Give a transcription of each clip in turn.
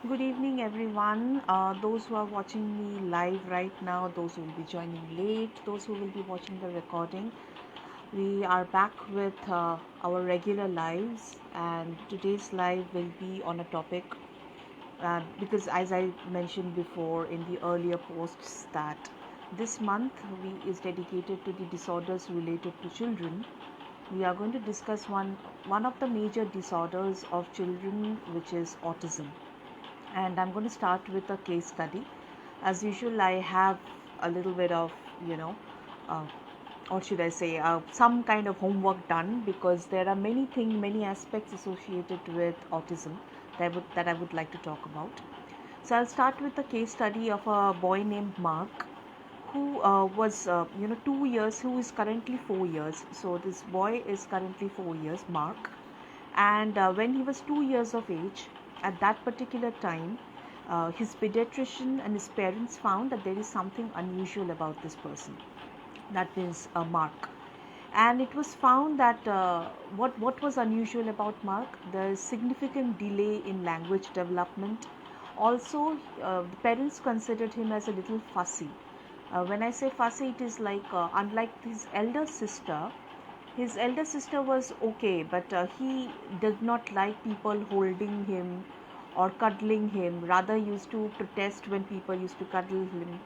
Good evening, everyone. Those who are watching me live right now, those who will be joining late, those who will be watching the recording. We are back with our regular lives, and today's live will be on a topic because, as I mentioned before in the earlier posts, that this month is dedicated to the disorders related to children. We are going to discuss one of the major disorders of children, which is autism, and I'm going to start with a case study. As usual, I have a little bit of, you know, uh, or should I say, some kind of homework done because there are many aspects associated with autism that I would like to talk about. So I'll start with a case study of a boy named Mark, who was 2 years, who is currently 4 years. So this boy is currently 4 years, Mark, and when he was 2 years of age, at that particular time, his pediatrician and his parents found that there is something unusual about this person, that is Mark. And it was found that what was unusual about Mark? There is significant delay in language development. Also, the parents considered him as a little fussy. When I say fussy, it is like unlike his elder sister was okay, but he did not like people holding him or cuddling him. Rather, used to protest when people used to cuddle him.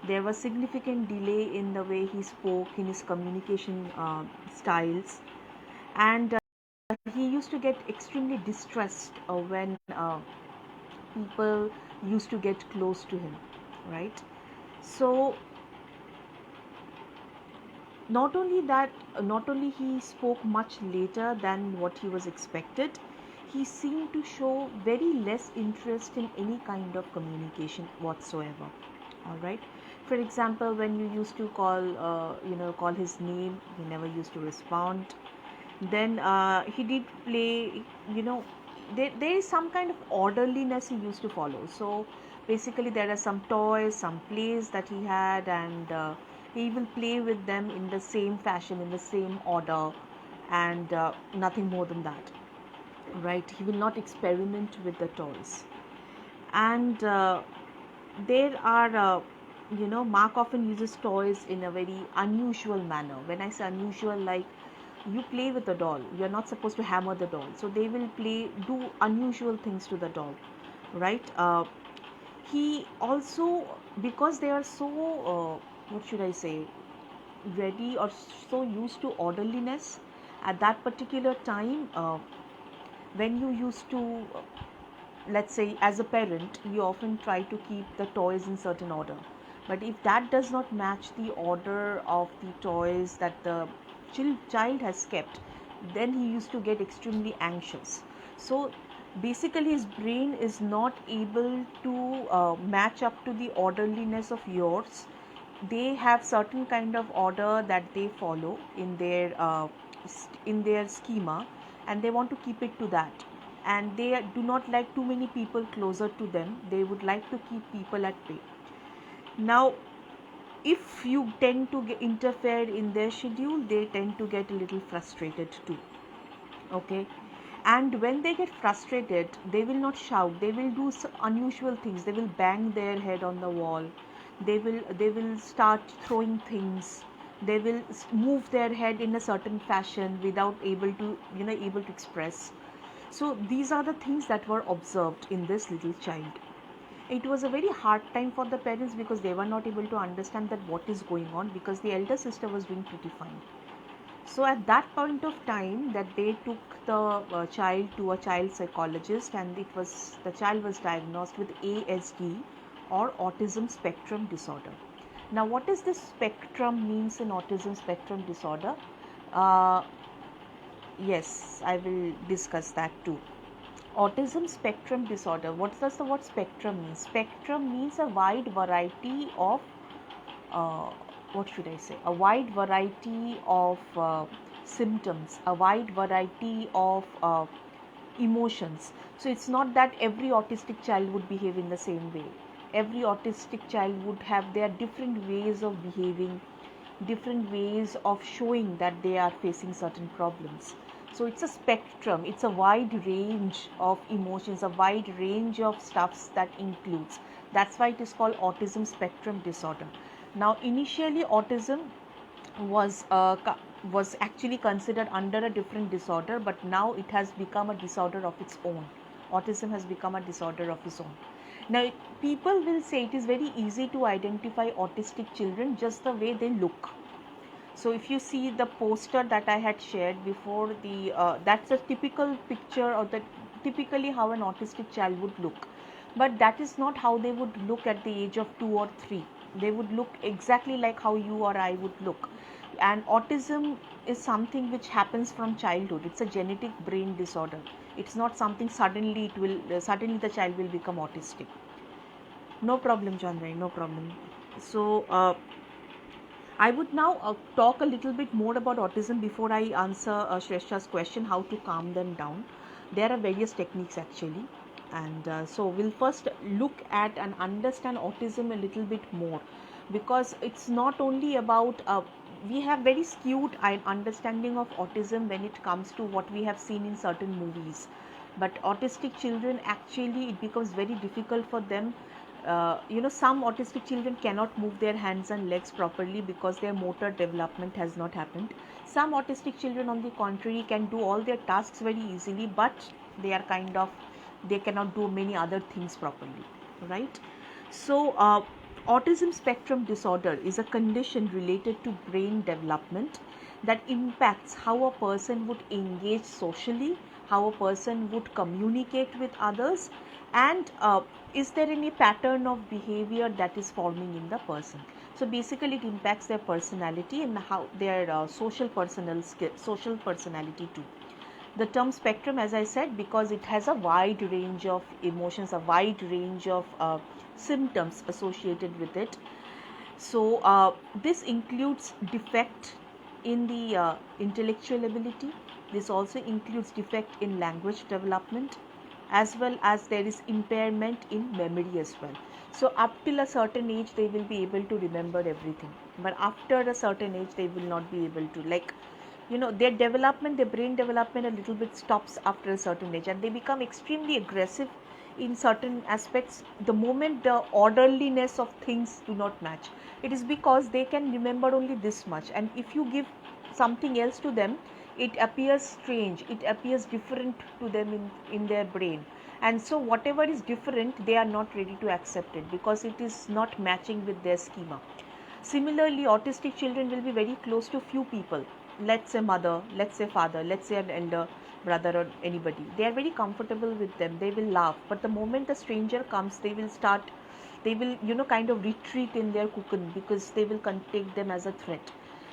There was significant delay in the way he spoke, in his communication styles, and he used to get extremely distressed when people used to get close to him, right? So not only he spoke much later than what he was expected, he seemed to show very less interest in any kind of communication whatsoever. All right. For example, when you used to call his name, he never used to respond. Then he did play, you know, there is some kind of orderliness he used to follow. So basically, there are some toys, some plays that he had, and he will play with them in the same fashion, in the same order, and nothing more than that, right? He will not experiment with the toys. And there are Mark often uses toys in a very unusual manner. When I say unusual, like, you play with the doll, you're not supposed to hammer the doll, so they will do unusual things to the doll, right? He also, because they are so what should I say, ready or so used to orderliness at that particular time, when you used to let's say, as a parent, you often try to keep the toys in certain order, but if that does not match the order of the toys that the child has kept, then he used to get extremely anxious. So basically his brain is not able to match up to the orderliness of yours. They have certain kind of order that they follow in their schema, and they want to keep it to that, and they do not like too many people closer to them. They would like to keep people at bay. Now, if you tend to interfere in their schedule, they tend to get a little frustrated too. Okay. And when they get frustrated, they will not shout, they will do unusual things. They will bang their head on the wall, they will start throwing things, they will move their head in a certain fashion without able to express. So these are the things that were observed in this little child. It was a very hard time for the parents because they were not able to understand that what is going on, because the elder sister was doing pretty fine. So at that point of time, that they took the child to a child psychologist, and the child was diagnosed with ASD, or autism spectrum disorder. Now, what is this spectrum means in autism spectrum disorder? Uh, yes, I will discuss that too. Autism spectrum disorder. What does the word spectrum mean? Spectrum means a wide variety of uh, what should I say? A wide variety of symptoms, a wide variety of emotions. So it's not that every autistic child would behave in the same way. Every autistic child would have their different ways of behaving, different ways of showing that they are facing certain problems. So it's a spectrum, it's a wide range of emotions, a wide range of stuffs that includes. That's why it is called autism spectrum disorder. Now, initially, autism was actually considered under a different disorder, but now it has become a disorder of its own. Autism has become a disorder of its own. Now, people will say it is very easy to identify autistic children just the way they look. So if you see the poster that I had shared before, the that's a typical picture, or the typically how an autistic child would look. But that is not how they would look at the age of 2 or 3. They would look exactly like how you or I would look. And autism is something which happens from childhood. It's a genetic brain disorder. It's not something suddenly suddenly the child will become autistic. No problem, Chandra, no problem. So I would now talk a little bit more about autism before I answer Shrestha's question, how to calm them down. There are various techniques actually. And so we'll first look at and understand autism a little bit more, because it's not only about, we have very skewed understanding of autism when it comes to what we have seen in certain movies. But autistic children, actually, it becomes very difficult for them. Some autistic children cannot move their hands and legs properly because their motor development has not happened. Some autistic children, on the contrary, can do all their tasks very easily, but they are they cannot do many other things properly, right? So, autism spectrum disorder is a condition related to brain development that impacts how a person would engage socially, how a person would communicate with others, and is there any pattern of behavior that is forming in the person. So basically it impacts their personality and how their social personality too. The term spectrum, as I said, because it has a wide range of emotions, a wide range of symptoms associated with it. So this includes defect in the intellectual ability. This also includes defect in language development, as well as there is impairment in memory as well. So up till a certain age they will be able to remember everything, but after a certain age they will not be able to, like, their brain development a little bit stops after a certain age, and they become extremely aggressive in certain aspects the moment the orderliness of things do not match. It is because they can remember only this much, and if you give something else to them, it appears strange, it appears different to them in their brain, and so whatever is different they are not ready to accept it because it is not matching with their schema. Similarly, autistic children will be very close to few people, let's say mother, let's say father, let's say an elder brother or anybody. They are very comfortable with them, they will laugh, but the moment the stranger comes, they will kind of retreat in their cocoon because they will take them as a threat,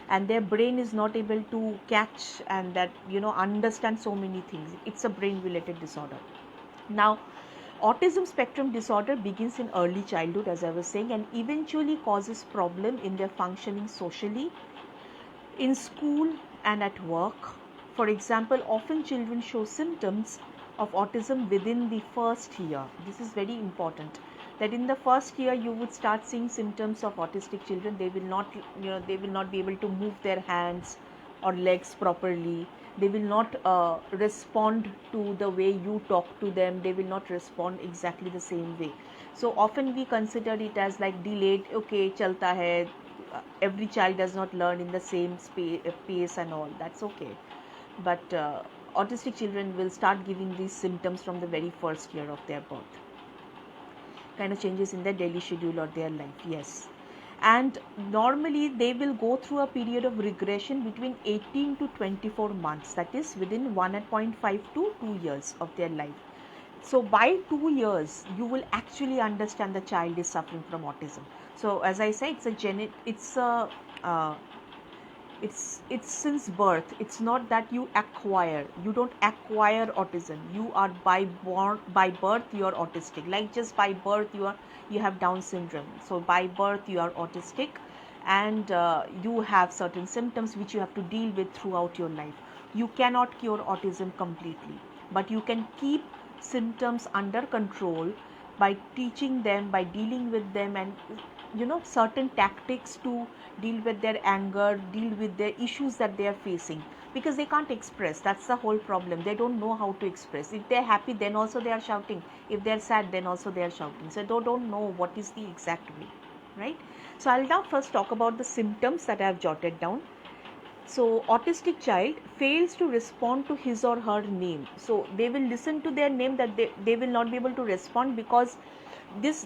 and their brain is not able to catch and that understand so many things. It's a brain related disorder. Now, autism spectrum disorder begins in early childhood, as I was saying, and eventually causes problem in their functioning socially, in school, and at work. For example, often children show symptoms of autism within the first year. This is very important, that in the first year you would start seeing symptoms of autistic children. They will not, they will not be able to move their hands or legs properly. They will not respond to the way you talk to them. They will not respond exactly the same way. So often we consider it as like delayed, okay, chalta hai. Every child does not learn in the same pace and all. That's okay. But autistic children will start giving these symptoms from the very first year of their birth. Kind of changes in their daily schedule or their life, yes. And normally they will go through a period of regression between 18 to 24 months, that is within 1.5 to 2 years of their life. So by 2 years you will actually understand the child is suffering from autism. So as I say, it's since birth. It's not that you don't acquire autism. You are by birth you are autistic. Like just by birth you have Down syndrome. So by birth you are autistic, and you have certain symptoms which you have to deal with throughout your life. You cannot cure autism completely, but you can keep symptoms under control by teaching them, by dealing with them, and certain tactics to deal with their anger, deal with their issues that they are facing. because they can't express. That's the whole problem. They don't know how to express. If they're happy, then also they are shouting. If they're sad, then also they are shouting. So they don't know what is the exact way, right? So I'll now first talk about the symptoms that I have jotted down. So autistic child fails to respond to his or her name. So they will listen to their name, that they will not be able to respond, because this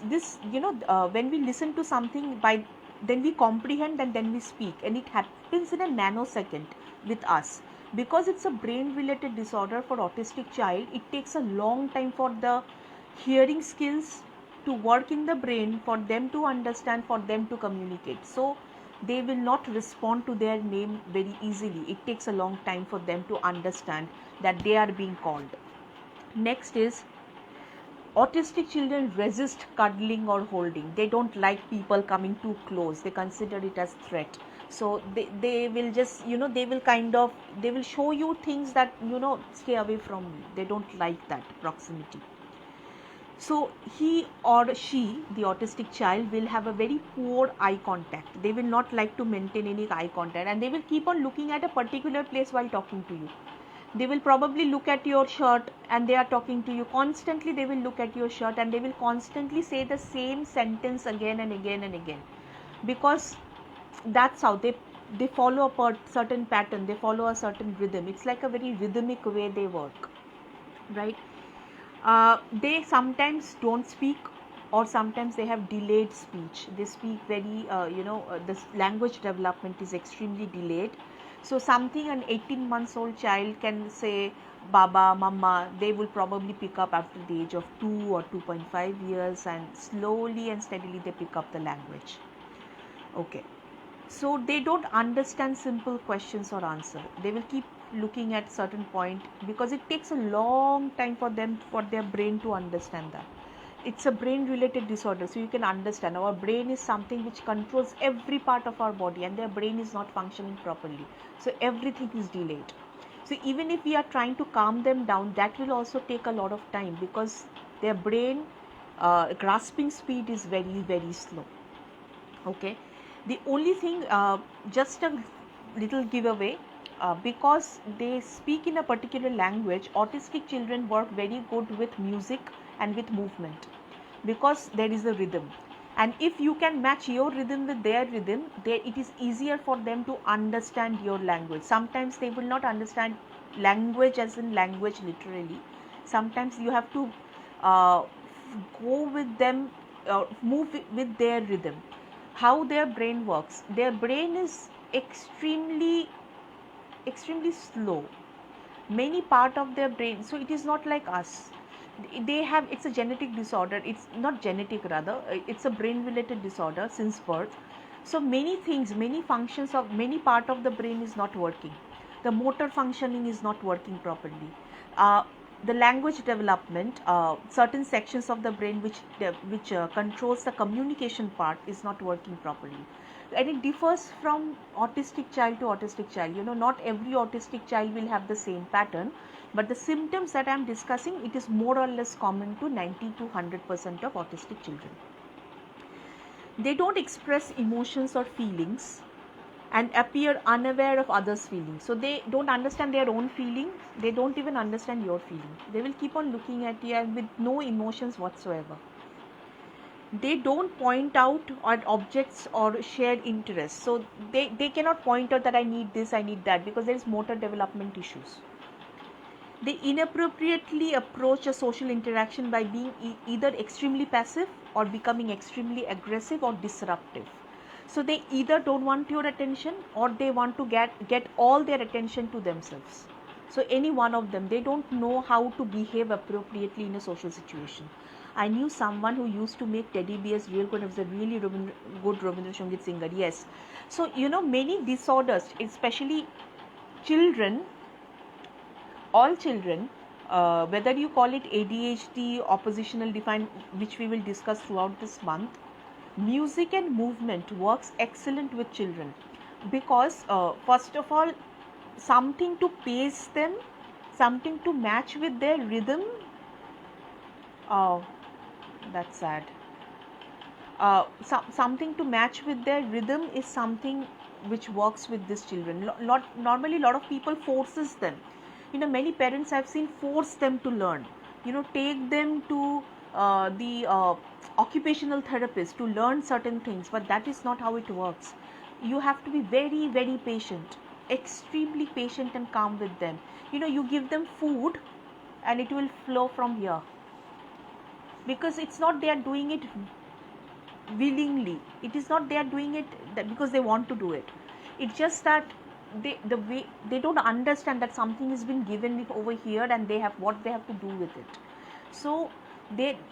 when we listen to something, by then we comprehend and then we speak, and it happens in a nanosecond with us. Because it's a brain related disorder for autistic child, it takes a long time for the hearing skills to work in the brain, for them to understand, for them to communicate. So they will not respond to their name very easily. It takes a long time for them to understand that they are being called. Next is, autistic children resist cuddling or holding. They don't like people coming too close. They consider it as threat. So they will just, they will they will show you things that, stay away from me. They don't like that proximity. So he or she, the autistic child, will have a very poor eye contact. They will not like to maintain any eye contact, and they will keep on looking at a particular place while talking to you. They will probably look at your shirt and they are talking to you constantly. They will look at your shirt and they will constantly say the same sentence again and again and again, because that's how they follow a certain pattern. They follow a certain rhythm. It's like a very rhythmic way they work, right? They sometimes don't speak, or sometimes they have delayed speech. They speak very, the language development is extremely delayed. So something an 18 months old child can say Baba, Mama, they will probably pick up after the age of 2 or 2.5 years, and slowly and steadily they pick up the language. Okay. So they don't understand simple questions or answer. They will keep looking at certain point, because it takes a long time for their brain to understand that. It's a brain related disorder. So you can understand, our brain is something which controls every part of our body, and their brain is not functioning properly. So everything is delayed. So even if we are trying to calm them down, that will also take a lot of time, because their brain grasping speed is very, very slow. Okay. The only thing, just a little giveaway, because they speak in a particular language, autistic children work very good with music and with movement, because there is a rhythm. And if you can match your rhythm with their rhythm, it is easier for them to understand your language. Sometimes they will not understand language as in language literally. Sometimes you have to go with them, move with their rhythm. How their brain works. Their brain is extremely slow. Many part of their brain, so it is not like us. They have, it's a genetic disorder. It's not genetic, rather it's a brain related disorder since birth. So many things, many functions of many part of the brain is not working. The motor functioning is not working properly. The language development, certain sections of the brain which controls the communication part is not working properly. And it differs from autistic child to autistic child. Not every autistic child will have the same pattern, but the symptoms that I am discussing, it is more or less common to 90 to 100% of autistic children. They don't express emotions or feelings and appear unaware of others' feelings. So they don't understand their own feelings. They don't even understand your feeling. They will keep on looking at you with no emotions whatsoever. They don't point out on objects or shared interests. So they cannot point out that I need this, I need that, because there is motor development issues. They inappropriately approach a social interaction by being either extremely passive or becoming extremely aggressive or disruptive. So they either don't want your attention, or they want to get all their attention to themselves. So any one of them, they don't know how to behave appropriately in a social situation. I knew someone who used to make teddy bears real good. He was a really good Rabindra Sangeet singer. Yes. So many disorders, especially children, all children, whether you call it ADHD, oppositional defiant, which we will discuss throughout this month, music and movement works excellent with children, because first of all, something to pace them, something to match with their rhythm. Oh, that's sad. Something to match with their rhythm is something which works with these children. Normally a lot of people forces them. Many parents I've seen force them to learn. Take them to the occupational therapist to learn certain things, but that is not how it works. You have to be very, very patient, extremely patient and calm with them. You give them food and it will flow from here, because it's not they are doing it willingly. It is not they are doing it because they want to do it. It's just that they don't understand that something has been given over here and they have what they have to do with it. So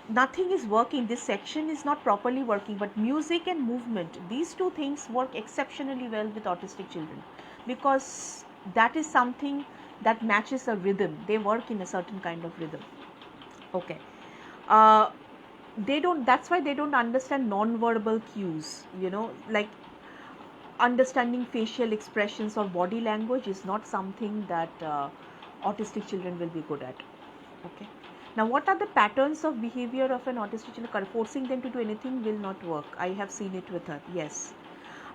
nothing is working. This section is not properly working, but music and movement, these two things work exceptionally well with autistic children, because that is something that matches a rhythm. They work in a certain kind of rhythm. Okay. That's why they don't understand non-verbal cues, like understanding facial expressions or body language is not something that autistic children will be good at. Okay. Now, what are the patterns of behavior of an autistic child? Forcing them to do anything will not work. I have seen it with her. Yes.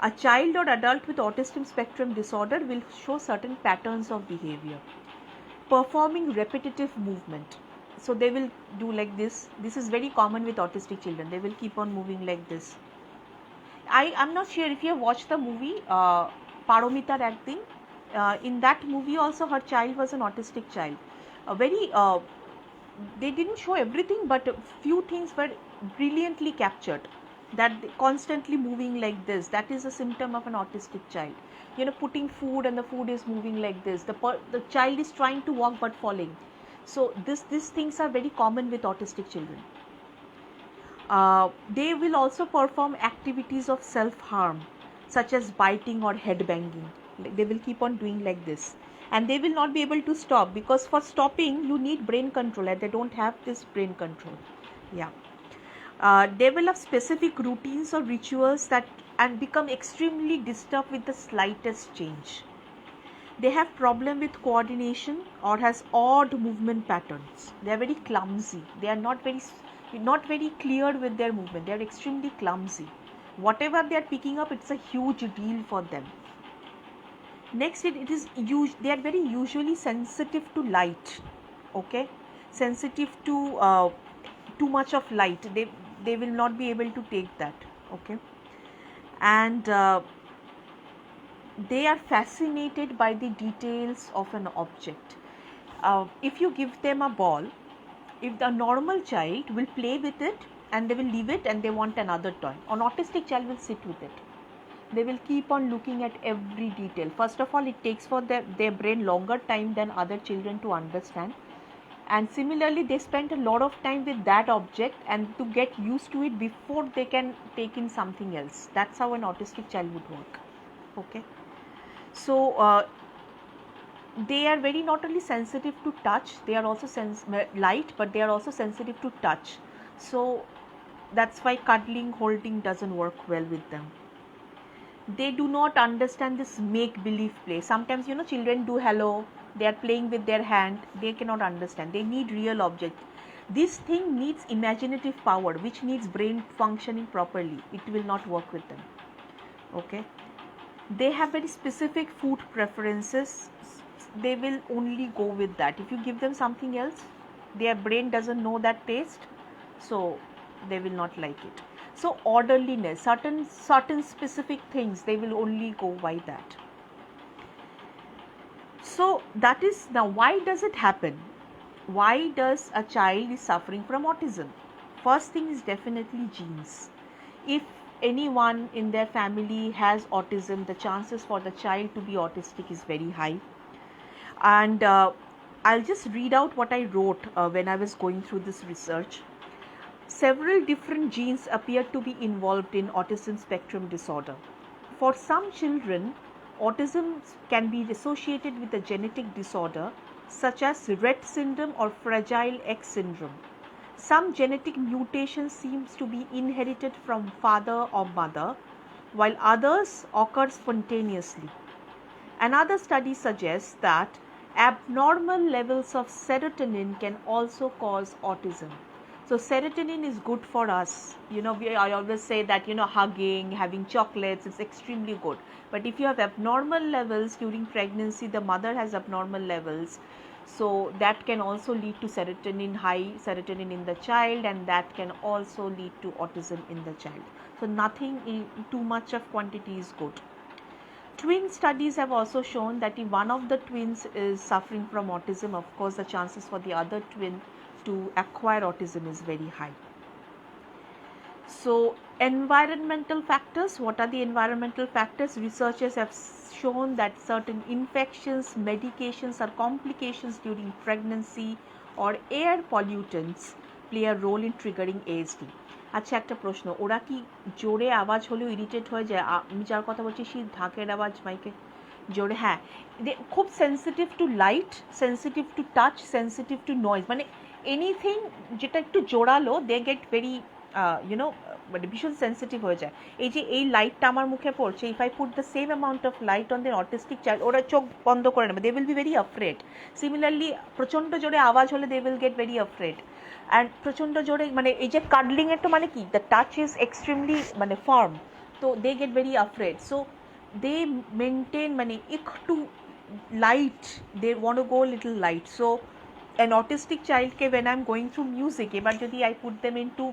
A child or adult with autism spectrum disorder will show certain patterns of behavior. Performing repetitive movement. So they will do like this. This is very common with autistic children. They will keep on moving like this. I'm not sure if you have watched the movie Paromita acting. In that movie also her child was an autistic child. They didn't show everything, but a few things were brilliantly captured. That constantly moving like this, that is a symptom of an autistic child. Putting food and the food is moving like this. The child is trying to walk but falling. So these things are very common with autistic children. They will also perform activities of self-harm, such as biting or head banging. They will keep on doing like this, and they will not be able to stop, because for stopping you need brain control, and they don't have this brain control. Develop specific routines or rituals and become extremely disturbed with the slightest change. They have problem with coordination or has odd movement patterns. They are very clumsy. They are not very clear with their movement. They are extremely clumsy. Whatever they are picking up, it's a huge deal for them. Next, they are very usually sensitive to light. Okay, sensitive to too much of light. They will not be able to take that. Okay, and they are fascinated by the details of an object. If you give them a ball, if the normal child will play with it and they will leave it and they want another toy, an autistic child will sit with it. They will keep on looking at every detail. First of all, it takes for their brain longer time than other children to understand. And similarly, they spend a lot of time with that object and to get used to it before they can take in something else. That's how an autistic child would work. Okay. So, they are very not only sensitive to touch, they are also light, but they are also sensitive to touch. So, that's why cuddling, holding doesn't work well with them. They do not understand this make-believe play. Sometimes, children do hello, they are playing with their hand, they cannot understand. They need real objects. This thing needs imaginative power, which needs brain functioning properly. It will not work with them. Okay. They have very specific food preferences. They will only go with that. If you give them something else, their brain doesn't know that taste, so they will not like it. So orderliness, certain specific things, they will only go by that. So that is, now why does it happen? Why does a child is suffering from autism? First thing is definitely genes. If anyone in their family has autism, the chances for the child to be autistic is very high. And I'll just read out what I wrote when I was going through this research. Several different genes appear to be involved in autism spectrum disorder. For some children, autism can be associated with a genetic disorder such as Rett syndrome or Fragile X syndrome. Some genetic mutation seems to be inherited from father or mother, while others occur spontaneously. Another study suggests that abnormal levels of serotonin can also cause autism. So serotonin is good for us. I always say that, hugging, having chocolates, it's extremely good. But if you have abnormal levels during pregnancy, the mother has abnormal levels, so that can also lead to high serotonin in the child, and that can also lead to autism in the child. So nothing in too much of quantity is good. Twin studies have also shown that if one of the twins is suffering from autism, of course the chances for the other twin to acquire autism is very high. So environmental factors, what are the environmental factors? Researchers have shown that certain infections, medications or complications during pregnancy or air pollutants play a role in triggering ASD. আচ্ছা, একটা প্রশ্ন, ওরা কি জোরে আওয়াজ হলেও irritate হয়ে যায়? আমি যার কথা বলছি সেই ঢাকের আওয়াজ মাইকে জোরে, হ্যাঁ, খুব sensitive two light, sensitive to touch, sensitive two noise, মানে এনিথিং যেটা একটু জোরালো, দে গেট ভেরি মানে ভীষণ সেন্সিটিভ হয়ে যায়। এই যে এই লাইটটা আমার মুখে পড়ছে, if I put the same amount of light on the autistic child, ওরা চোখ বন্ধ করে নেবে, they will be very afraid. Similarly প্রচণ্ড জোরে আওয়াজ হলে they will get very afraid. And প্রচণ্ড জোরে, মানে এই যে কাডলিংয়ের তো মানে কি, দ্য টাচ ইজ এক্সট্রিমলি মানে ফার্ম, তো they get very afraid. So they maintain, মানে একটু light, they want to go little light. So an autistic child ke when I'm going through music, but jodi I put them into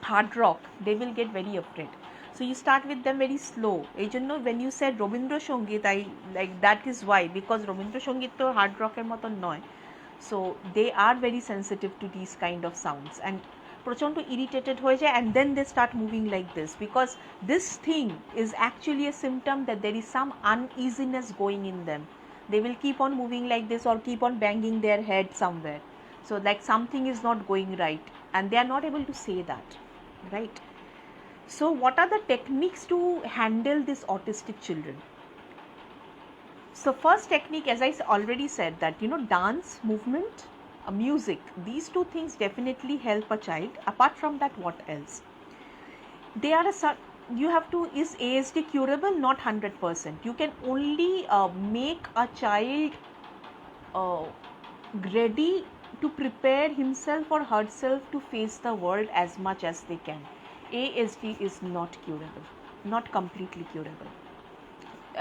hard rock, they will get very afraid. So you start with them very slow. এই জন্য when you said Robindra Songit, I like that is why, because Robindra Songit তো hard rock এর মতন নয়, so they are very sensitive to these kind of sounds and প্রচণ্ড irritated হয়ে যায়, and then they start moving like this, because this thing is actually a symptom that there is some uneasiness going in them. They will keep on moving like this or keep on banging their head somewhere, so like something is not going right and they are not able to say that, right? So what are the techniques to handle these autistic children? So first technique, as I already said, that dance, movement, music, these two things definitely help a child. Apart from that, what else? They are you have to, is ASD curable? Not 100%. You can only make a child ready to prepare himself or herself to face the world as much as they can. ASD is not curable, not completely curable.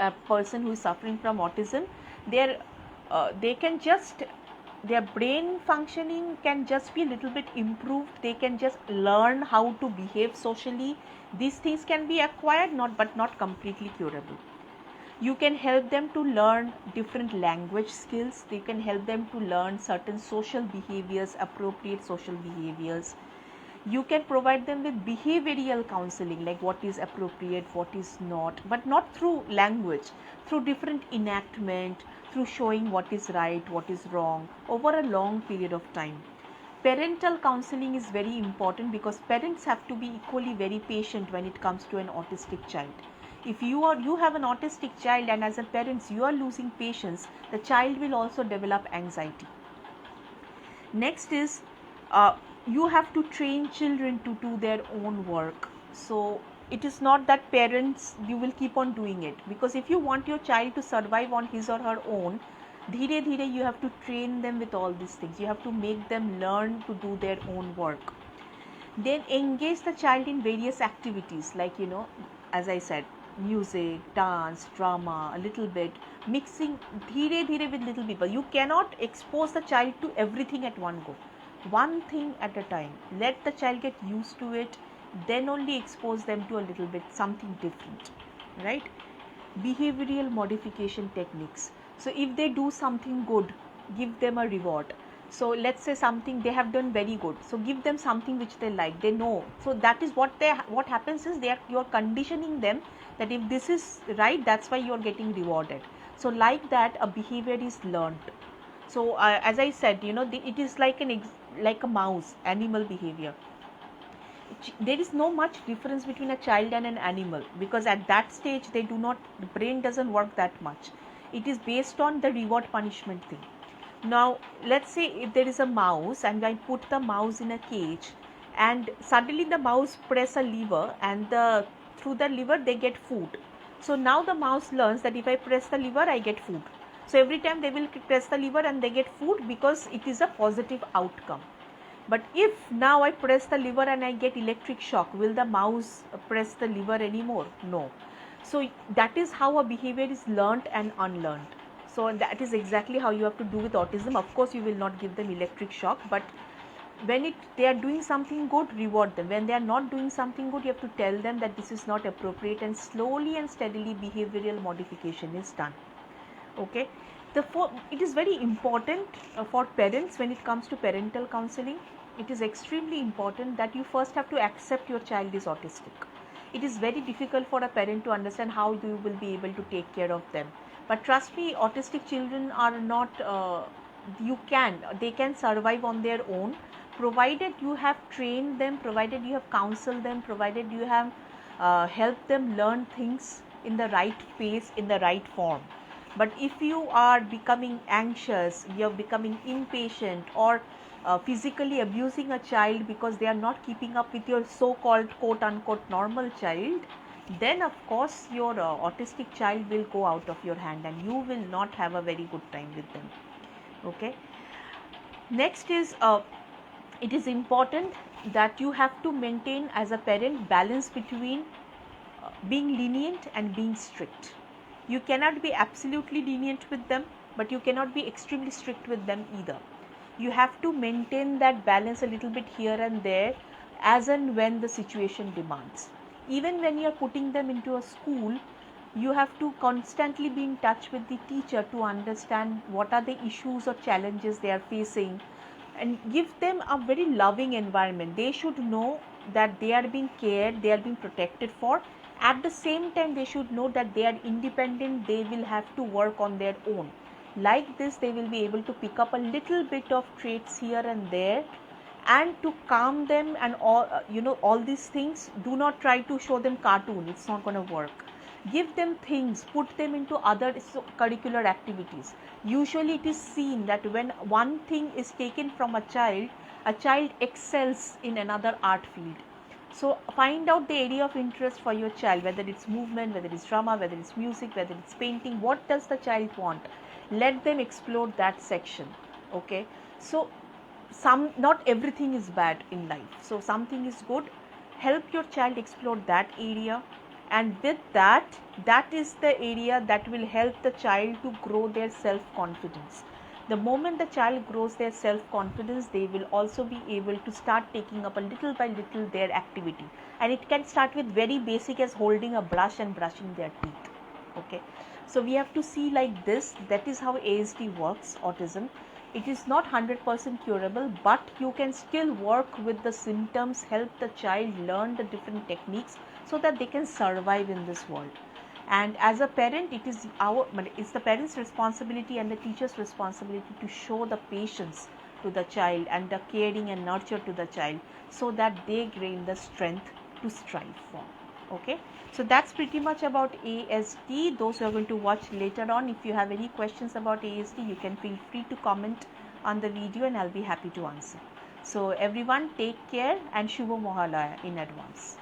A person who is suffering from autism, they can just, their brain functioning can just be a little bit improved. They can just learn how to behave socially. These things can be acquired, but not completely curable. You can help them to learn different language skills. You can help them to learn certain social behaviors, appropriate social behaviors. You can provide them with behavioral counseling, like what is appropriate, what is not, but not through language, through different enactment, through showing what is right, what is wrong, over a long period of time. Parental counseling is very important, because parents have to be equally very patient when it comes to an autistic child. If you have an autistic child and as a parent you are losing patience, the child will also develop anxiety. Next is you have to train children to do their own work. So it is not that parents, you will keep on doing it, because if you want your child to survive on his or her own, dhire dhire you have to train them with all these things. You have to make them learn to do their own work. Then engage the child in various activities, like as I said, music, dance, drama, a little bit mixing dhire dhire with little people. You cannot expose the child to everything at one go. One thing at a time. Let the child get used to it, then only expose them to a little bit something different, right? Behavioral modification techniques. So if they do something good, give them a reward. So let's say something they have done very good, so give them something which they like, they know. So that is what happens is you are conditioning them that if this is right, that's why you are getting rewarded. So like that, a behavior is learned. So as I said, it is like a mouse, animal behavior. There is no much difference between a child and an animal, because at that stage the brain doesn't work that much. It is based on the reward punishment thing. Now let's say if there is a mouse and I put the mouse in a cage, and suddenly the mouse press a lever, and through the lever they get food. So now the mouse learns that if I press the lever I get food. So every time they will press the lever and they get food, because it is a positive outcome. But if now I press the lever and I get electric shock, will the mouse press the lever anymore? No. So that is how a behavior is learnt and unlearned. So that is exactly how you have to do with autism. Of course, you will not give them electric shock, but when they are doing something good, reward them. When they are not doing something good, you have to tell them that this is not appropriate, and slowly and steadily behavioral modification is done. Okay. It is very important for parents when it comes to parental counseling. It is extremely important that you first have to accept your child is autistic. It is very difficult for a parent to understand how you will be able to take care of them. But trust me, autistic children are not, they can survive on their own, provided you have trained them, provided you have counseled them, provided you have helped them learn things in the right pace, in the right form. But if you are becoming anxious, you are becoming impatient, or physically abusing a child because they are not keeping up with your so-called quote unquote normal child, then of course your autistic child will go out of your hand and you will not have a very good time with them. Okay. Next is, it is important that you have to maintain as a parent balance between being lenient and being strict. You cannot be absolutely lenient with them, but you cannot be extremely strict with them either. You have to maintain that balance a little bit here and there as and when the situation demands. Even when you are putting them into a school, you have to constantly be in touch with the teacher to understand what are the issues or challenges they are facing, and give them a very loving environment. They should know that they are being cared, they are being protected for. At the same time, they should know that they are independent, they will have to work on their own. Like this, they will be able to pick up a little bit of traits here and there, and to calm them and all these things. Do not try to show them cartoon, it's not going to work. Give them things, put them into other curricular activities. Usually it is seen that when one thing is taken from a child excels in another art field. So find out the area of interest for your child, whether it's movement, whether it's drama, whether it's music, whether it's painting. What does the child want? Let them explore that section. Okay. So not everything is bad in life, so something is good. Help your child explore that area, and with that is the area that will help the child to grow their self confidence. The moment the child grows their self confidence, they will also be able to start taking up a little by little their activity, and it can start with very basic as holding a brush and brushing their teeth. Okay, so we have to see like this. That is how ASD works, autism. It is not 100% curable, but you can still work with the symptoms, help the child learn the different techniques so that they can survive in this world. And as a parent, it's the parent's responsibility and the teacher's responsibility to show the patience to the child and the caring and nurture to the child, so that they gain the strength to strive for. Okay, so that's pretty much about ASD. Those who are going to watch later on, if you have any questions about ASD, you can feel free to comment on the video and I'll be happy to answer. So everyone, take care and Shubha Mohalaya in advance.